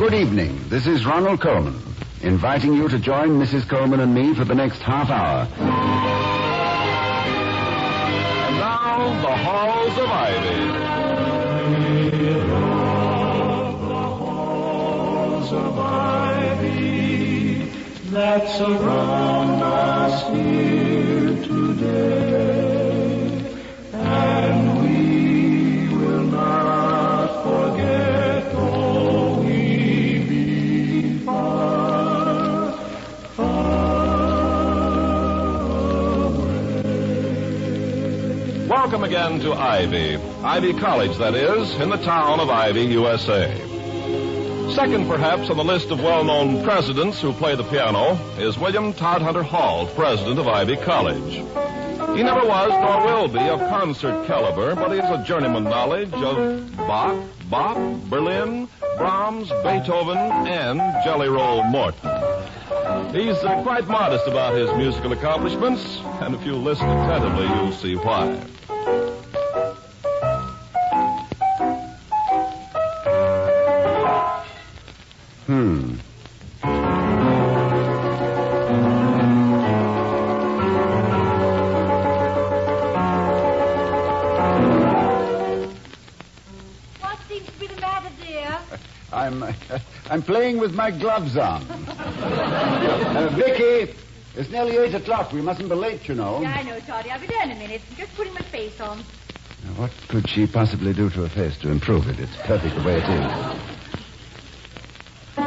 Good evening. This is Ronald Coleman, inviting you to join Mrs. Coleman and me for the next half hour. And now, the Halls of Ivy. The halls of ivy that surround us here today, and we will not forget, though we be far, far away. Welcome again to Ivy. Ivy College, that is, in the town of Ivy, USA. Second, perhaps, on the list of well-known presidents who play the piano is William Todhunter Hall, president of Ivy College. He never was nor will be of concert caliber, but he has a journeyman knowledge of Bach, Berlin, Brahms, Beethoven, and Jelly Roll Morton. He's quite modest about his musical accomplishments, and if you listen attentively, you'll see why. What seems to be the matter, dear? I'm playing with my gloves on. Vicky, it's nearly 8 o'clock. We mustn't be late, you know. Yeah, I know, Toddy. I'll be there in a minute. I'm just putting my face on. Now, what could she possibly do to her face to improve it? It's perfect the way it is. Oh,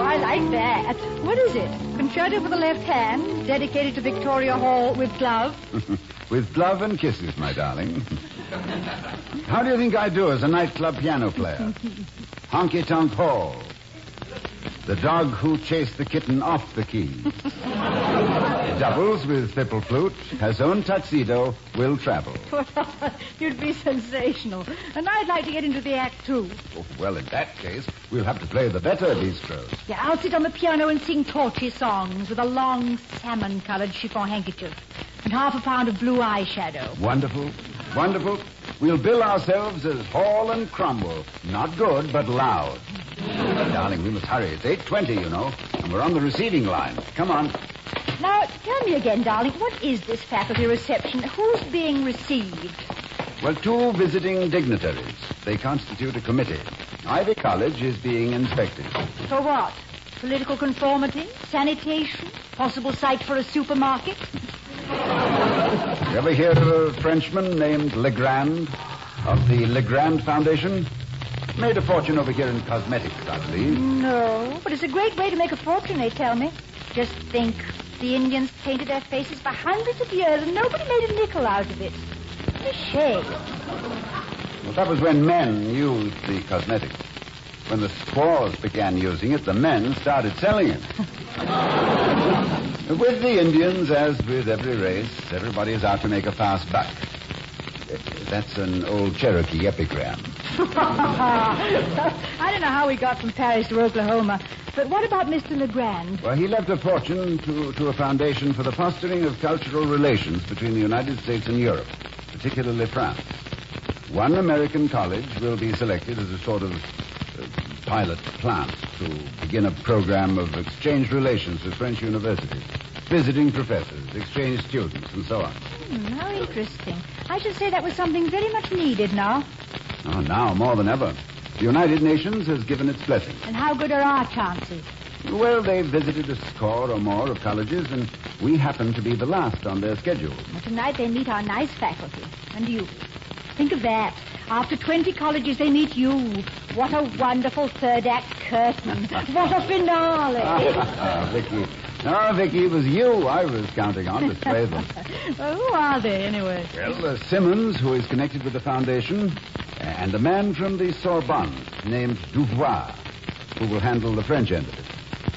I like that. What is it? Concerto for the left hand, dedicated to Victoria Hall with glove. With glove and kisses, my darling. How do you think I do as a nightclub piano player? Honky Tonk Hall. The dog who chased the kitten off the keys. Doubles with fiddle flute, has own tuxedo, will travel. You'd be sensational. And I'd like to get into the act, too. Oh, well, in that case, we'll have to play the better bistros. Yeah, I'll sit on the piano and sing torchy songs with a long salmon-colored chiffon handkerchief and half a pound of blue eyeshadow. Wonderful, wonderful. We'll bill ourselves as Hall and Cromwell. Not good, but loud. Darling, we must hurry. It's 8:20, you know, and we're on the receiving line. Come on. Now, tell me again, darling, what is this faculty reception? Who's being received? Well, 2 visiting dignitaries. They constitute a committee. Ivy College is being inspected. For what? Political conformity? Sanitation? Possible site for a supermarket? You ever hear of a Frenchman named Legrand of the Legrand Foundation? Made a fortune over here in cosmetics, I believe. No, but it's a great way to make a fortune, they tell me. Just think, the Indians painted their faces for hundreds of years and nobody made a nickel out of it. It's a shame. Well, that was when men used the cosmetics. When the squaws began using it, the men started selling it. With the Indians, as with every race, everybody is out to make a fast buck. That's an old Cherokee epigram. I don't know how we got from Paris to Oklahoma, but what about Mr. Legrand? Well, he left a fortune to a foundation for the fostering of cultural relations between the United States and Europe, particularly France. One American college will be selected as a sort of pilot plant to begin a program of exchange relations with French universities, visiting professors, exchange students, and so on. How interesting. I should say that was something very much needed now. Oh, now, more than ever. The United Nations has given its blessing. And how good are our chances? Well, they've visited a score or more of colleges, and we happen to be the last on their schedule. Well, tonight they meet our nice faculty. And you. Think of that. After 20 colleges, they meet you. What a wonderful third act curtain. What a finale. Vicky. Oh, Vicky, it was you I was counting on to sway them. Well, who are they, anyway? Well, Simmons, who is connected with the foundation, and a man from the Sorbonne named Duvois, who will handle the French end of it.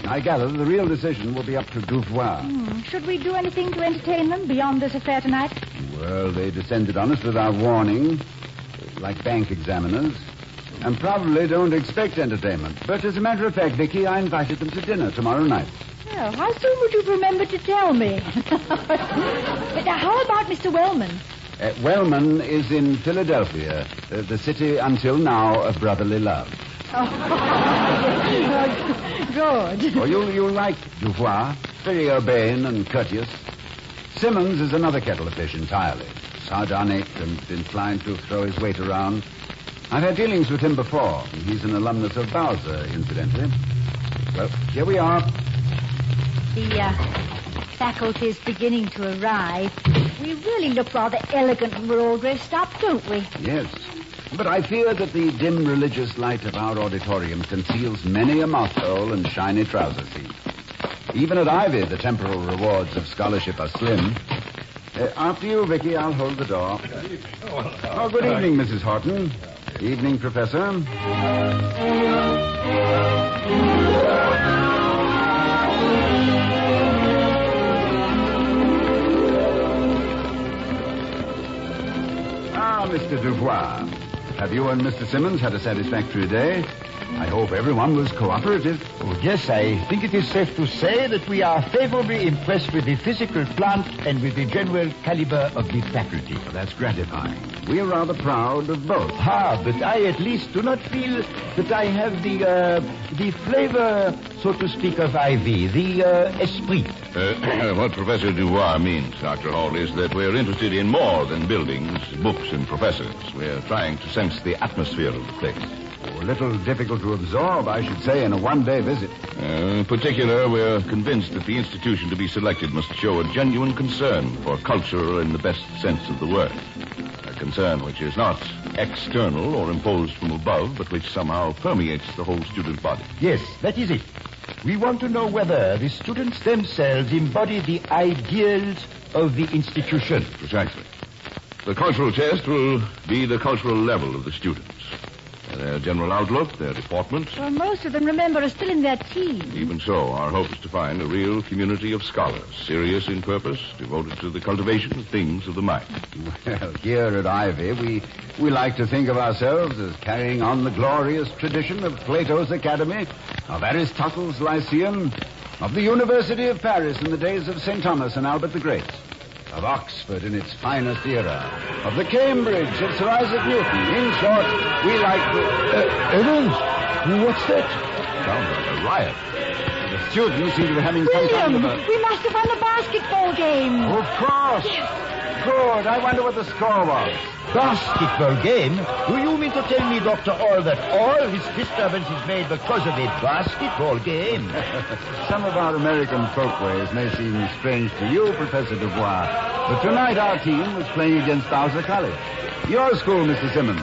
I gather the real decision will be up to Duvois. Should we do anything to entertain them beyond this affair tonight? Well, they descended on us without warning, like bank examiners, and probably don't expect entertainment. But as a matter of fact, Vicky, I invited them to dinner tomorrow night. Oh, how soon would you remember to tell me? But how about Mr. Wellman? Wellman is in Philadelphia, the city until now of brotherly love. Oh, good. Oh, you'll like Dubois, very urbane and courteous. Simmons is another kettle of fish entirely. Sardonic and inclined to throw his weight around. I've had dealings with him before. He's an alumnus of Bowser, incidentally. Well, here we are. The faculty's beginning to arrive. We really look rather elegant when we're all dressed up, don't we? Yes. But I fear that the dim religious light of our auditorium conceals many a mothhole and shiny trouser seat. Even at Ivy, the temporal rewards of scholarship are slim. After you, Vicky, I'll hold the door. Oh, good evening, Mrs. Horton. Evening, Professor. Ah, Mr. Dubois. Have you and Mr. Simmons had a satisfactory day? I hope everyone was cooperative. Oh, yes, I think it is safe to say that we are favorably impressed with the physical plant and with the general caliber of the faculty. Well, that's gratifying. We are rather proud of both. But I at least do not feel that I have the flavor, so to speak, of Ivy, the esprit. What Professor Dubois means, Dr. Hall, is that we're interested in more than buildings, books, and professors. We're trying to sense the atmosphere of the place. A little difficult to absorb, I should say, in a one-day visit. In particular, we're convinced that the institution to be selected must show a genuine concern for culture in the best sense of the word. A concern which is not external or imposed from above, but which somehow permeates the whole student body. Yes, that is it. We want to know whether the students themselves embody the ideals of the institution. Precisely. The cultural test will be the cultural level of the students. Their general outlook, their deportment. Well, most of them, remember, are still in their teens. Even so, our hope is to find a real community of scholars, serious in purpose, devoted to the cultivation of things of the mind. Well, here at Ivy, we like to think of ourselves as carrying on the glorious tradition of Plato's Academy, of Aristotle's Lyceum, of the University of Paris in the days of St. Thomas and Albert the Great, of Oxford in its finest era, of the Cambridge of Sir Isaac Newton. In short, we like to... Evans, what's that? Sounds like a riot. The students seem to be having some kind of William, we must have won the basketball game. Of course. Good. I wonder what the score was. Basketball game? Do you mean to tell me, Dr. Hall, that all this disturbance is made because of a basketball game? Some of our American folkways may seem strange to you, Professor Dubois, but tonight our team was playing against Bowser College. Your school, Mr. Simmons.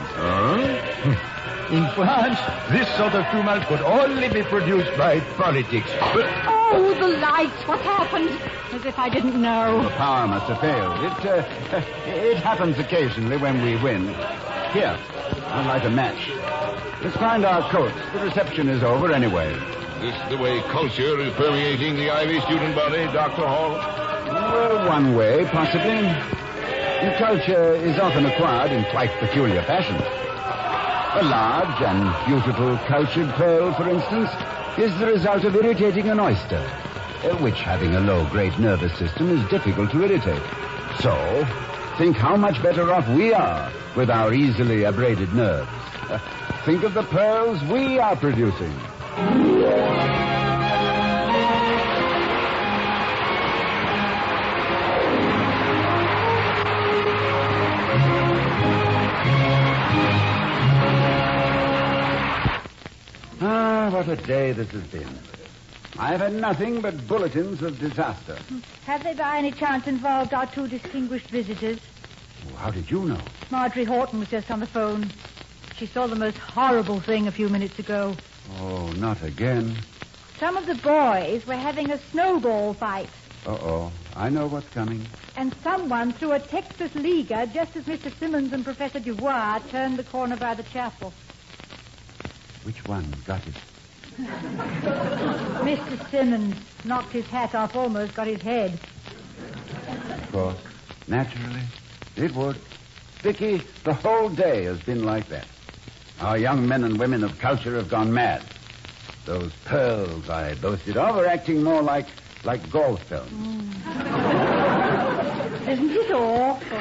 In France, this sort of tumult could only be produced by politics. But Oh, the lights. What happened? As if I didn't know. The power must have failed. It happens occasionally when we win. Here, I'd light a match. Let's find our coats. The reception is over anyway. Is this the way culture is permeating the Ivy student body, Dr. Hall? Well, one way, possibly. And culture is often acquired in quite peculiar fashion. A large and beautiful cultured pearl, for instance, is the result of irritating an oyster, which, having a low-grade nervous system, is difficult to irritate. So, think how much better off we are with our easily abraded nerves. Think of the pearls we are producing. Ah, what a day this has been. I've had nothing but bulletins of disaster. Have they by any chance involved our two distinguished visitors? Oh, how did you know? Marjorie Horton was just on the phone. She saw the most horrible thing a few minutes ago. Oh, not again. Some of the boys were having a snowball fight. Uh-oh. I know what's coming. And someone threw a Texas Liga just as Mr. Simmons and Professor Dubois turned the corner by the chapel. Which one got it? Mr. Simmons knocked his hat off, almost got his head. Of course. Naturally. It would. Vicky, the whole day has been like that. Our young men and women of culture have gone mad. Those pearls I boasted of are acting more like gallstones. Isn't it awful?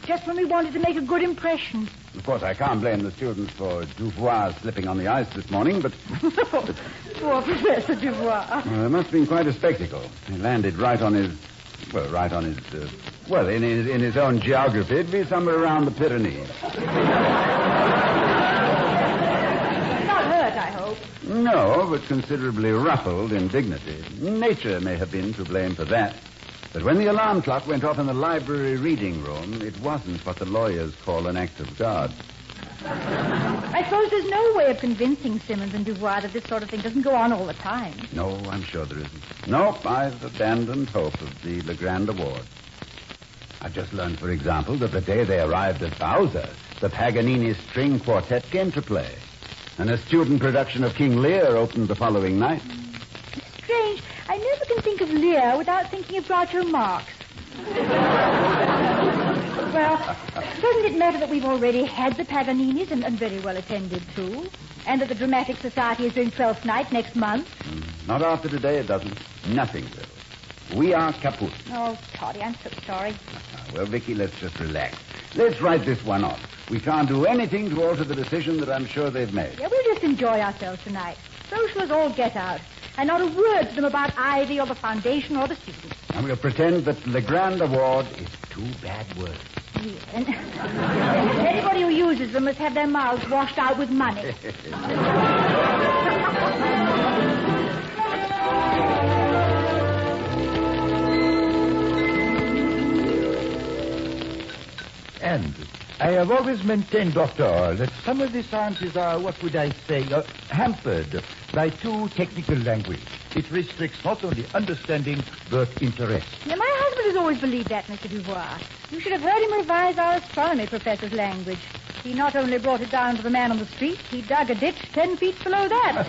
Just when we wanted to make a good impression. Of course, I can't blame the students for Duvois slipping on the ice this morning, but... Poor Professor Duvois. It must have been quite a spectacle. He landed right on his... in his own geography. It'd be somewhere around the Pyrenees. Not hurt, I hope. No, but considerably ruffled in dignity. Nature may have been to blame for that. But when the alarm clock went off in the library reading room, it wasn't what the lawyers call an act of God. I suppose there's no way of convincing Simmons and Duvois that this sort of thing doesn't go on all the time. No, I'm sure there isn't. Nope, I've abandoned hope of the Legrand Award. I've just learned, for example, that the day they arrived at Bowser, the Paganini string quartet came to play. And a student production of King Lear opened the following night. It's strange. I never can think of Lear without thinking of Groucho Marx. Well, doesn't it matter that we've already had the Paganinis and very well attended to? And that the Dramatic Society is doing Twelfth Night next month? Not after today, it doesn't. Nothing will. We are kaput. Oh, Toddy, I'm so sorry. Well, Vicky, let's just relax. Let's write this one off. We can't do anything to alter the decision that I'm sure they've made. Yeah, we'll just enjoy ourselves tonight. Social as all get out. And not a word to them about Ivy or the foundation or the students. And we'll pretend that Legrand Award is two bad words. Yeah, and anybody who uses them must have their mouths washed out with money. And I have always maintained, Dr. Hall, that some of the sciences are, hampered by too technical language. It restricts not only understanding, but interest. Yeah, my husband has always believed that, Mr. Duvois. You should have heard him revise our astronomy professor's language. He not only brought it down to the man on the street, he dug a ditch 10 feet below that.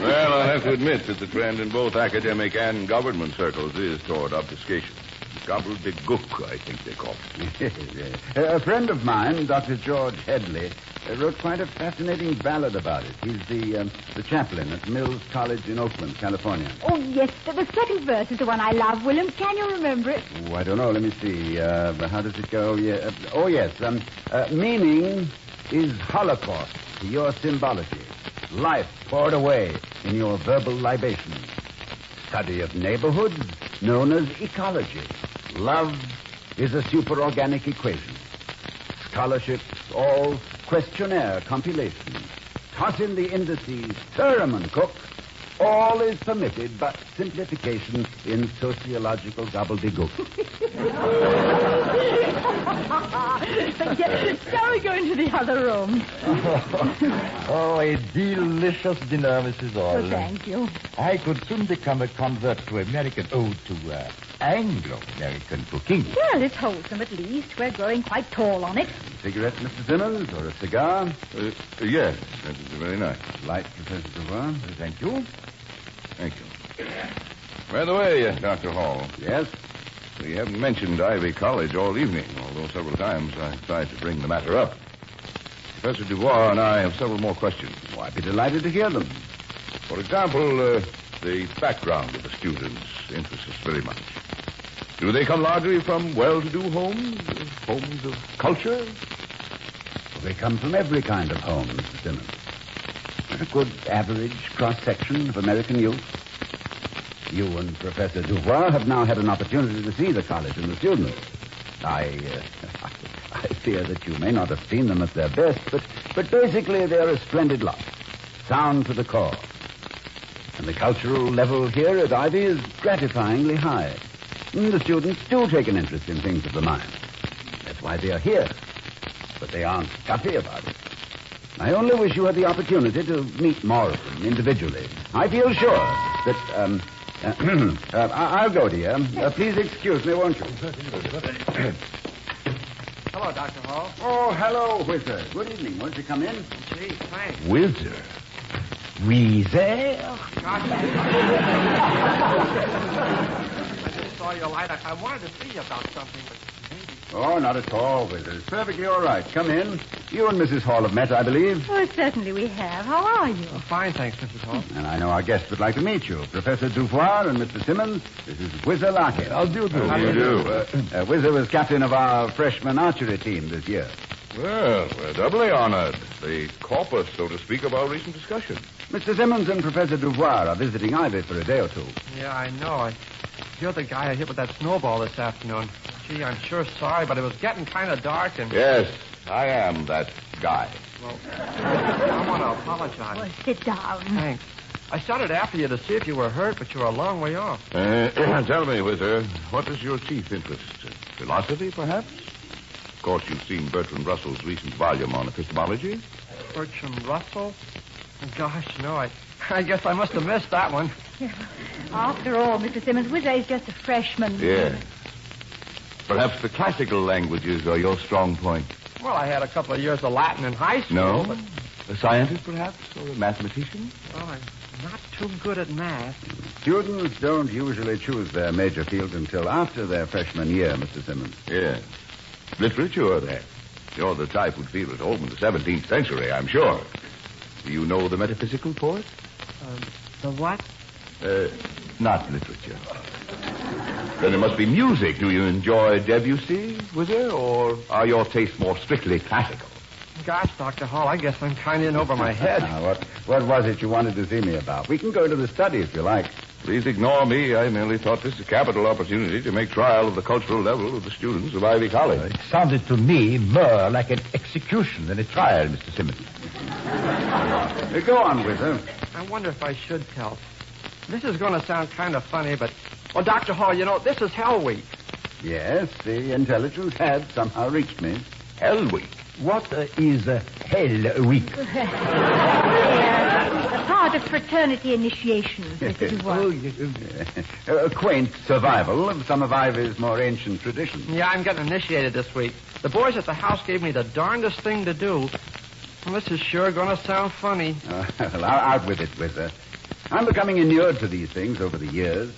Well, I'll have to admit that the trend in both academic and government circles is toward obfuscation. Gobbledygook, I think they call it. A friend of mine, Dr. George Headley, wrote quite a fascinating ballad about it. He's the chaplain at Mills College in Oakland, California. Oh, yes, the second verse is the one I love, Williams. Can you remember it? Oh, I don't know. Let me see. How does it go? Yeah. Oh, yes. Meaning is Holocaust to your symbology. Life poured away in your verbal libation. Study of neighborhoods known as ecology. Love is a superorganic equation. Scholarships, all questionnaire compilations. Toss in the indices, stir 'em and cook. All is permitted but simplification in sociological gobbledygook. Yes, shall we go into the other room? Oh, a delicious dinner, Mrs. Hall. Oh, thank you. I could soon become a convert to Anglo-American cooking. Well, it's wholesome at least. We're growing quite tall on it. Cigarette, Mr. Simmons, or a cigar? Yes, that is very nice. Light, Professor Duvois. Thank you. Thank you. By the way, Dr. Hall, Yes? we haven't mentioned Ivy College all evening, although several times I tried to bring the matter up. Professor Duvois and I have several more questions. Oh, I'd be delighted to hear them. For example, the background of the students interests us very much. Do they come largely from well-to-do homes, homes of culture? Well, they come from every kind of home, Mr. Simmons. A good average cross-section of American youth. You and Professor Duvois have now had an opportunity to see the college and the students. I fear that you may not have seen them at their best, but basically they're a splendid lot. Sound to the core. And the cultural level here at Ivy is gratifyingly high. The students do take an interest in things of the mind. That's why they are here. But they aren't guffy about it. I only wish you had the opportunity to meet more of them individually. I feel sure that, I'll go, dear. Please excuse me, won't you? Hello, Dr. Hall. Oh, hello, Whizzer. Good evening. Won't you come in? Gee, thanks. Whizzer. We there? I just saw your light. I wanted to see you about something, but Oh, not at all, Whizzer. It's perfectly all right. Come in. You and Mrs. Hall have met, I believe. Oh, certainly we have. How are you? Oh, fine, thanks, Mrs. Hall. And I know our guests would like to meet you. Professor Dufour and Mr. Simmons. This is Whizzer Larkin. How do you do? How do you do? Whizzer was captain of our freshman archery team this year. Well, we're doubly honored. The corpus, so to speak, of our recent discussion. Mr. Simmons and Professor Dufour are visiting Ivy for a day or two. Yeah, I know. You're the guy I hit with that snowball this afternoon. Gee, I'm sure sorry, but it was getting kind of dark and... Yes, I am that guy. Well, I want to apologize. Well, sit down. Thanks. I started after you to see if you were hurt, but you were a long way off. Tell me, Whizzer, what is your chief interest? Philosophy, perhaps? Of course, you've seen Bertrand Russell's recent volume on epistemology. Bertrand Russell? Gosh, no, I guess I must have missed that one. Yeah. After all, Mr. Simmons, Whizzer is just a freshman. Yes. Perhaps the classical languages are your strong point. Well, I had a couple of years of Latin in high school, No? but... A scientist, perhaps? Or a mathematician? Well, I'm not too good at math. Students don't usually choose their major field until after their freshman year, Mr. Simmons. Yes. Literature, then. You're the type who'd feel at home in the 17th century, I'm sure. Do you know the metaphysical poet? The what? Not literature. Then it must be music. Do you enjoy Debussy, Whizzer, or are your tastes more strictly classical? Gosh, Dr. Hall, I guess I'm kind of in over my head. Now, what was it you wanted to see me about? We can go to the study if you like. Please ignore me. I merely thought this a capital opportunity to make trial of the cultural level of the students of Ivy College. It sounded to me more like an execution than a trial, Mr. Simmons. Go on, Whizzer. I wonder if I should tell. This is going to sound kind of funny, but... Oh, Dr. Hall, you know, this is Hell Week. Yes, the intelligence had somehow reached me. Hell Week. What is Hell Week? A part of fraternity initiation, Mr. Dubois. A quaint survival of some of Ivy's more ancient traditions. Yeah, I'm getting initiated this week. The boys at the house gave me the darndest thing to do. Well, this is sure going to sound funny. Well, out with it, Whizzer. I'm becoming inured to these things over the years.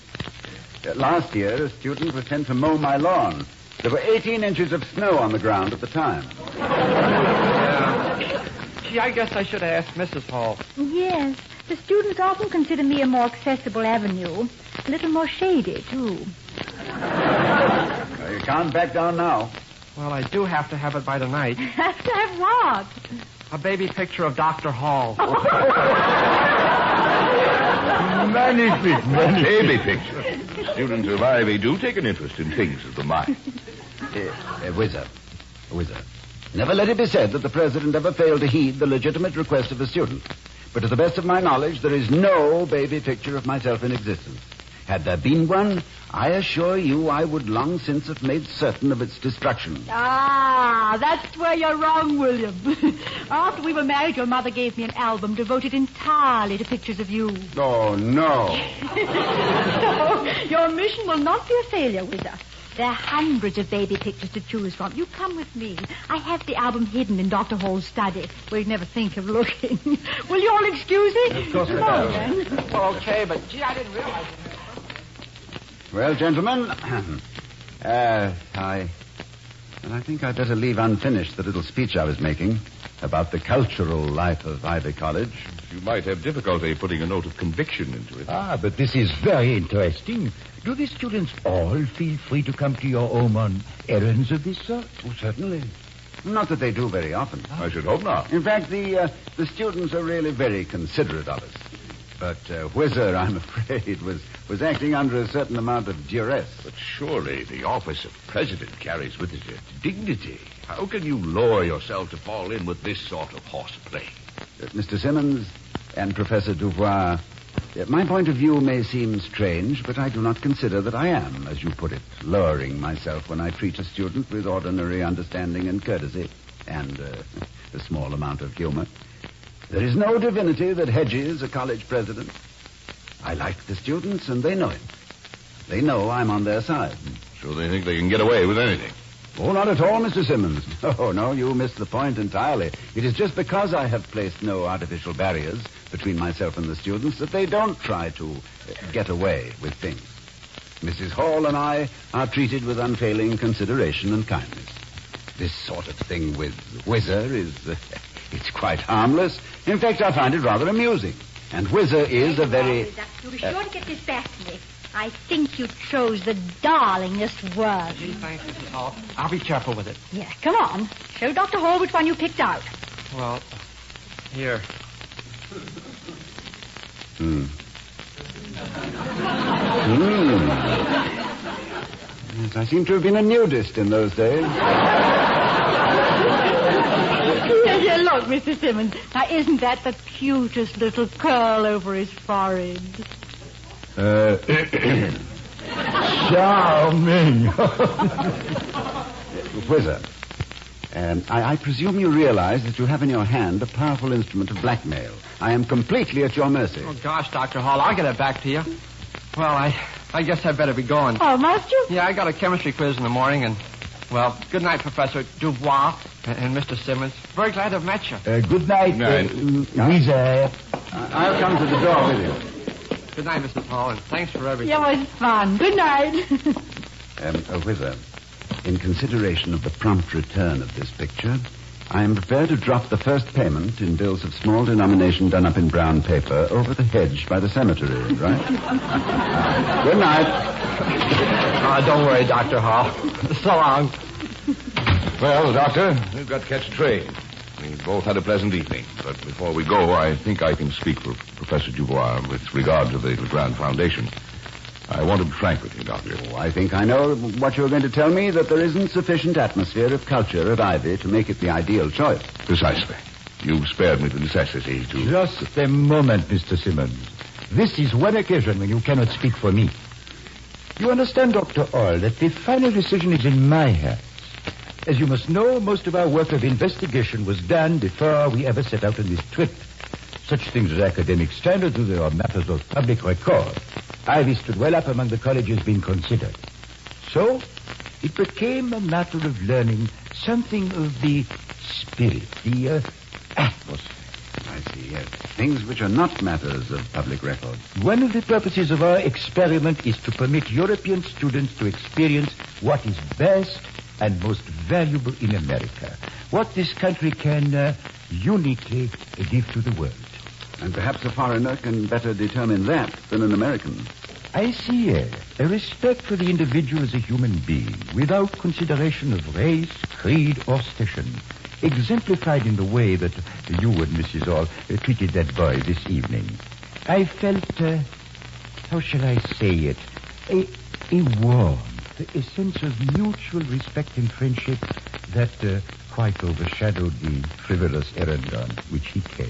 Last year, a student was sent to mow my lawn. There were 18 inches of snow on the ground at the time. Yeah. Gee, I guess I should have asked Mrs. Hall. Yes, the students often consider me a more accessible avenue. A little more shady, too. You can't back down now. Well, I do have to have it by tonight. Have to have what? A baby picture of Dr. Hall. Magnifique, Baby picture. Students of Ivy do take an interest in things of the mind. Whizzer. Never let it be said that the president ever failed to heed the legitimate request of a student. But to the best of my knowledge, there is no baby picture of myself in existence. Had there been one, I assure you I would long since have made certain of its destruction. Ah, that's where you're wrong, William. After we were married, your mother gave me an album devoted entirely to pictures of you. Oh, no. So, your mission will not be a failure, Whizzer. There are hundreds of baby pictures to choose from. You come with me. I have the album hidden in Dr. Hall's study, where you'd never think of looking. Will you all excuse me? Of course I Come on, will. then. Well, okay, but gee, I didn't realize it. Well, gentlemen, I think I'd better leave unfinished the little speech I was making about the cultural life of Ivy College. You might have difficulty putting a note of conviction into it. But this is very interesting. Do the students all feel free to come to your home on errands of this sort? Oh, certainly. Not that they do very often. I should hope not. In fact, the students are really very considerate of us. But Whizzer, I'm afraid, was acting under a certain amount of duress. But surely the office of president carries with it a dignity. How can you lower yourself to fall in with this sort of horseplay? Mr. Simmons and Professor Dubois, my point of view may seem strange, but I do not consider that I am, as you put it, lowering myself when I treat a student with ordinary understanding and courtesy, and a small amount of humor. There is no divinity that hedges a college president. I like the students, and they know it. They know I'm on their side. So they think they can get away with anything. Oh, not at all, Mr. Simmons. Oh, no, you missed the point entirely. It is just because I have placed no artificial barriers between myself and the students that they don't try to get away with things. Mrs. Hall and I are treated with unfailing consideration and kindness. This sort of thing with Whizzer is... it's quite harmless. In fact, I find it rather amusing. And Whizzer is a very... You'll be sure to get this back to me. I think you chose the darlingest word. Gee, thanks, Mrs. Hall. I'll be careful with it. Yeah, come on. Show Dr. Hall which one you picked out. Well, here. Yes, I seem to have been a nudist in those days. Here, look, Mr. Simmons. Now, isn't that the cutest little curl over his forehead? Charming. Whizzer, I presume you realize that you have in your hand a powerful instrument of blackmail. I am completely at your mercy. Oh, gosh, Dr. Hall, I'll get it back to you. Well, I guess I'd better be going. Oh, must you? Yeah, I got a chemistry quiz in the morning, and, well, good night, Professor Dubois and Mr. Simmons. Very glad to have met you. Good night, Whizzer. I'll come to the door with you. Good night, Mrs. Hall, and thanks for everything. Yeah, it was fun. Good night. Whizzer, in consideration of the prompt return of this picture, I am prepared to drop the first payment in bills of small denomination done up in brown paper over the hedge by the cemetery, right? Good night. Don't worry, Dr. Hall. So long. Well, Doctor, we've got to catch a train. We both had a pleasant evening. But before we go, I think I can speak for Professor Dubois with regard to the Legrand Foundation. I want to be frank with you, Doctor. Oh, I think I know what you're going to tell me, that there isn't sufficient atmosphere of culture at Ivy to make it the ideal choice. Precisely. You've spared me the necessity to... Just a moment, Mr. Simmons. This is one occasion when you cannot speak for me. You understand, Dr. Hall, that the final decision is in my hands. As you must know, most of our work of investigation was done before we ever set out on this trip. Such things as academic standards are matters of public record. Ivy stood well up among the colleges being considered. So, it became a matter of learning something of the spirit, the atmosphere. I see, yes. Things which are not matters of public record. One of the purposes of our experiment is to permit European students to experience what is best and most valuable in America. What this country can uniquely give to the world. And perhaps a foreigner can better determine that than an American. I see a respect for the individual as a human being, without consideration of race, creed, or station, exemplified in the way that you and Mrs. Hall treated that boy this evening. I felt, how shall I say it, a warmth, a sense of mutual respect and friendship that quite overshadowed the frivolous errand on which he came.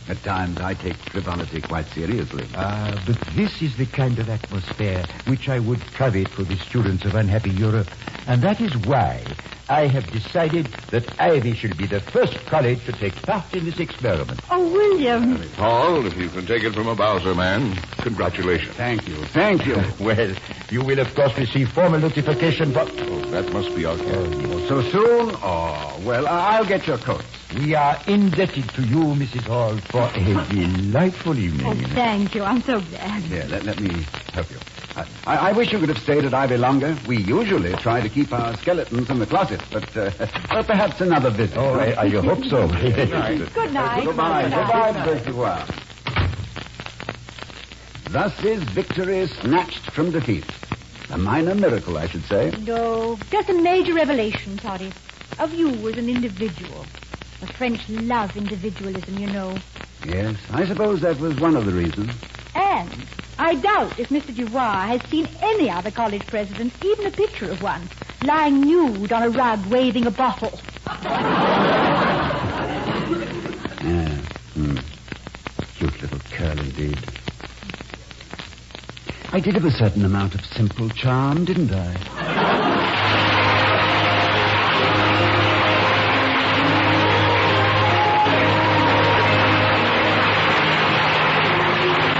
At times, I take frivolity quite seriously. But this is the kind of atmosphere which I would covet for the students of unhappy Europe. And that is why I have decided that Ivy should be the first college to take part in this experiment. Oh, William. Paul, if you can take it from a Bowser man, congratulations. Thank you. Thank you. Well, you will, of course, receive formal notification, but... Oh, that must be our case. So soon? Oh, well, I'll get your coats. We are indebted to you, Mrs. Hall, for a delightful evening. Oh, thank you. I'm so glad. Here, let me help you. I wish you could have stayed at Ivy longer. We usually try to keep our skeletons in the closet, but perhaps another visit. Oh, I hope so. Good night. Goodbye. Goodbye, Mr. Dubois. Thus is victory snatched from defeat. A minor miracle, I should say. No, just a major revelation, Toddy, of you as an individual. The French love individualism, you know. Yes, I suppose that was one of the reasons. And I doubt if Mr. Dubois has seen any other college president, even a picture of one, lying nude on a rug waving a bottle. Yeah. Cute little curl indeed. I did have a certain amount of simple charm, didn't I?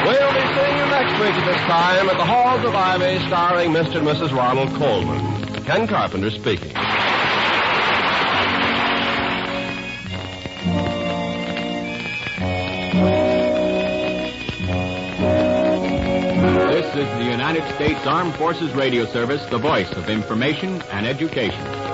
We'll be seeing you next week at this time at the Halls of Ivy, starring Mr. and Mrs. Ronald Coleman. Ken Carpenter speaking. This This is the United States Armed Forces Radio Service, the voice of information and education.